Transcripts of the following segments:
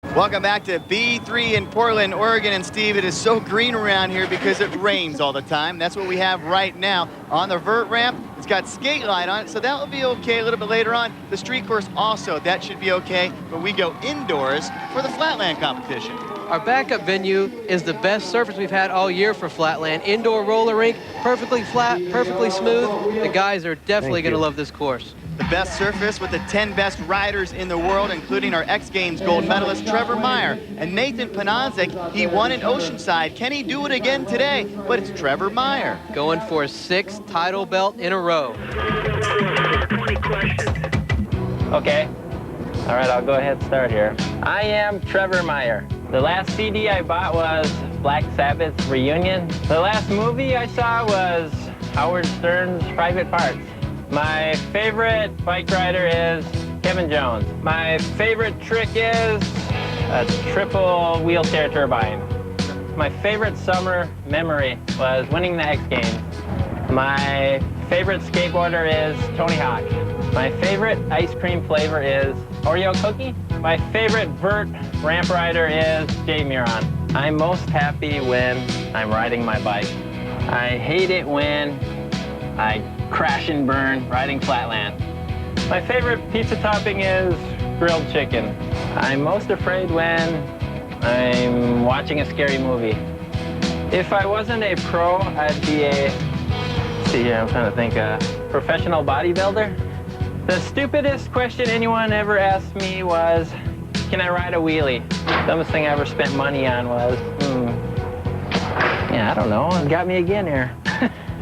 Welcome back to B3 in Portland, Oregon. And Steve, it is so green around here because it rains all the time. That's what we have right now. On the vert ramp, it's got skate light on it, so that will be okay a little bit later on. The street course also, that should be okay. But we go indoors for the Flatland competition. Our backup venue is the best surface we've had all year for Flatland. Indoor roller rink, perfectly flat, perfectly smooth. The guys are definitely going to love this course. The best surface with the 10 best riders in the world, including our X Games gold medalist Trevor Meyer and Nathan Panonzik. He won in Oceanside. Can he do it again today? But it's Trevor Meyer. Going for a 6th title belt in a row. Okay. All right, I'll go ahead and start here. I am Trevor Meyer. The last CD I bought was Black Sabbath's Reunion. The last movie I saw was Howard Stern's Private Parts. My favorite bike rider is Kevin Jones. My favorite trick is a triple wheelchair turbine. My favorite summer memory was winning the X Games. My favorite skateboarder is Tony Hawk. My favorite ice cream flavor is Oreo cookie. My favorite vert ramp rider is Jay Muron. I'm most happy when I'm riding my bike. I hate it when I crash and burn riding Flatland. My favorite pizza topping is grilled chicken. I'm most afraid when I'm watching a scary movie. If I wasn't a pro, I'd be let's see here, I'm trying to think, a professional bodybuilder. The stupidest question anyone ever asked me was, can I ride a wheelie? Dumbest thing I ever spent money on was, yeah, I don't know, it got me again here.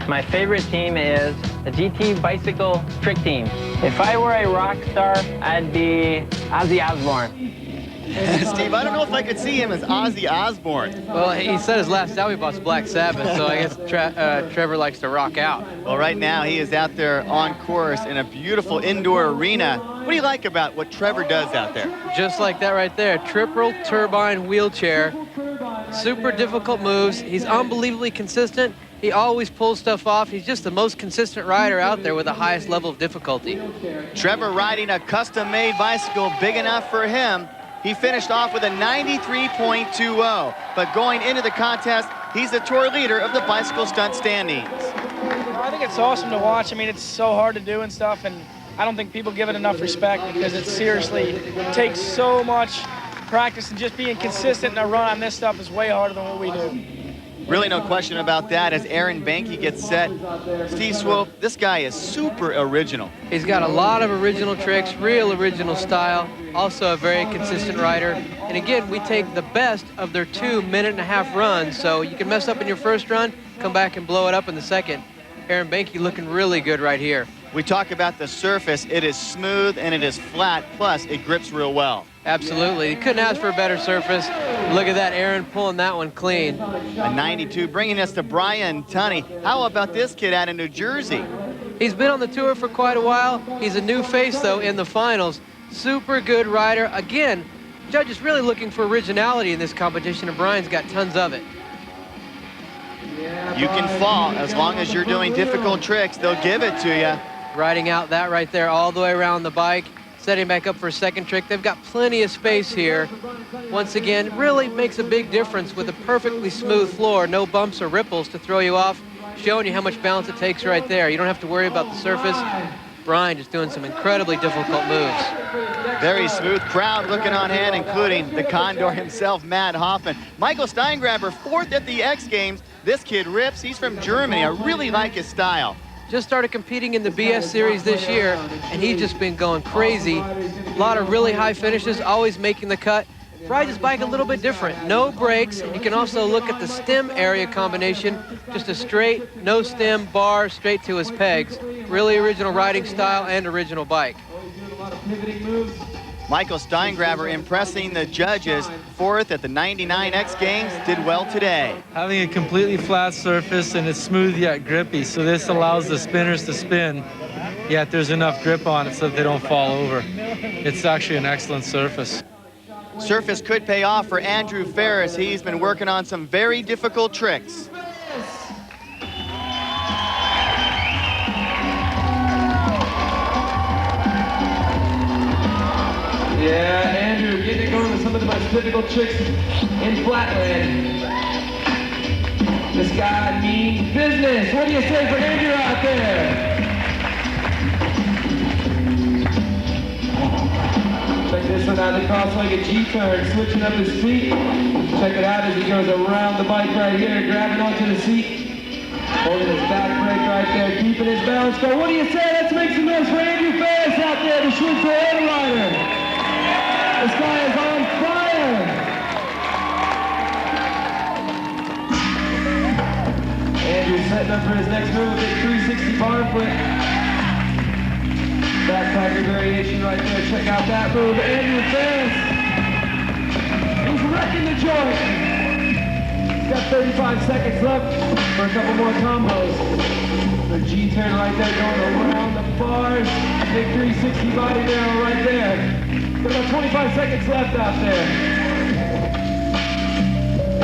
My favorite team is the GT Bicycle Trick Team. If I were a rock star, I'd be Ozzy Osbourne. Steve, I don't know if I could see him as Ozzy Osbourne. Well, he said his last album was Black Sabbath, so I guess Trevor likes to rock out. Well, right now he is out there on course in a beautiful indoor arena. What do you like about what Trevor does out there? Just like that right there, triple turbine wheelchair, super difficult moves. He's unbelievably consistent. He always pulls stuff off. He's just the most consistent rider out there with the highest level of difficulty. Trevor riding a custom-made bicycle big enough for him. He finished off with a 93.20, but going into the contest, he's the tour leader of the bicycle stunt standings. I think it's awesome to watch. I mean, it's so hard to do and stuff, and I don't think people give it enough respect because it seriously takes so much practice, and just being consistent in a run on this stuff is way harder than what we do. Really no question about that as Aaron Banky gets set. Steve Swope, this guy is super original. He's got a lot of original tricks, real original style, also a very consistent rider. And again, we take the best of their 2 minute-and-a-half runs, so you can mess up in your first run, come back and blow it up in the second. Aaron Banky looking really good right here. We talk about the surface. It is smooth and it is flat, plus it grips real well. Absolutely. You couldn't ask for a better surface. Look at that, Aaron pulling that one clean. A 92, bringing us to Brian Tunney. How about this kid out of New Jersey? He's been on the tour for quite a while. He's a new face, though, in the finals. Super good rider. Again, judges really looking for originality in this competition, and Brian's got tons of it. You can fall. As long as you're doing difficult tricks, they'll give it to you. Riding out that right there all the way around the bike, setting back up for a second trick. They've got plenty of space here. Once again, really makes a big difference with a perfectly smooth floor, no bumps or ripples to throw you off, showing you how much balance it takes right there. You don't have to worry about the surface. Brian just doing some incredibly difficult moves. Very smooth crowd looking on hand, including the Condor himself, Matt Hoffman. Michael Steingraber, 4th at the X Games. This kid rips. He's from Germany. I really like his style. Just started competing in the BS series this year, and he's just been going crazy. A lot of really high finishes, always making the cut. Rides his bike a little bit different. No brakes. You can also look at the stem area combination. Just a straight, no stem bar straight to his pegs. Really original riding style and original bike. Michael Steingraber impressing the judges. 4th at the 99 X Games, did well today. Having a completely flat surface and it's smooth yet grippy, so this allows the spinners to spin, yet there's enough grip on it so that they don't fall over. It's actually an excellent surface. Surface could pay off for Andrew Ferris. He's been working on some very difficult tricks. Yeah, Andrew, getting it going with some of the most difficult tricks in Flatland. This guy means business. What do you say for Andrew out there? Check this one out, the cross-legged G-turn, switching up his feet. Check it out as he goes around the bike right here, grabbing onto the seat, holding his back brake right there, keeping his balance. So what do you say? Let's make some noise for Andrew Ferris out there, the Schwitzer rider. This guy is on fire. Andrew's setting up for his next move, a big 360 barn flip. Backpacker variation right there. Check out that move. Andrew Ferris. He's wrecking the joint. He's got 35 seconds left for a couple more combos. The G-turn right there going around the bars. Big 360 body barrel right there. Got about 25 seconds left out there.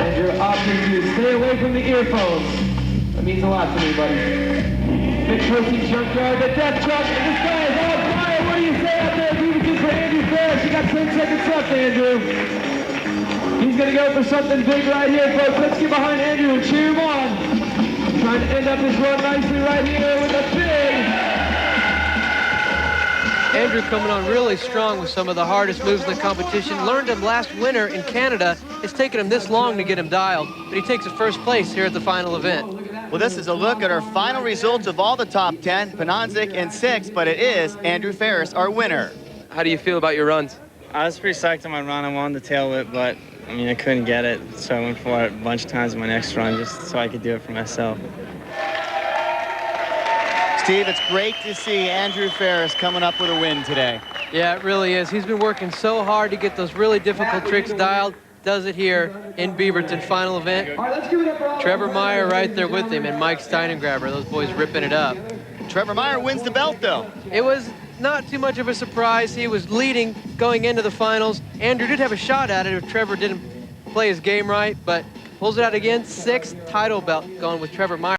Andrew opting to stay away from the earphones. That means a lot to me, buddy. Big twisty junkyard, the death truck, and this guy is on fire. What do you say out there, BB2 for Andrew Ferris? You got 10 seconds left, Andrew. He's gonna go for something big right here, folks. Let's get behind Andrew and cheer him on. Trying to end up his run nicely right here with a big... Andrew coming on really strong with some of the hardest moves in the competition. Learned him last winter in Canada. It's taken him this long to get him dialed, but he takes a first place here at the final event. Well, this is a look at our final results of all the top 10, Panonzik in 6th, but it is Andrew Ferris, our winner. How do you feel about your runs? I was pretty psyched on my run. I wanted the tail whip, but I mean, I couldn't get it, so I went for it a bunch of times in my next run just so I could do it for myself. Steve, it's great to see Andrew Ferris coming up with a win today. Yeah, it really is. He's been working so hard to get those really difficult tricks dialed. Does it here in Beaverton, final event. Trevor Meyer right there with him, and Mike Steingraber. Those boys ripping it up. Trevor Meyer wins the belt, though. It was not too much of a surprise. He was leading going into the finals. Andrew did have a shot at it if Trevor didn't play his game right, but pulls it out again. 6th title belt going with Trevor Meyer.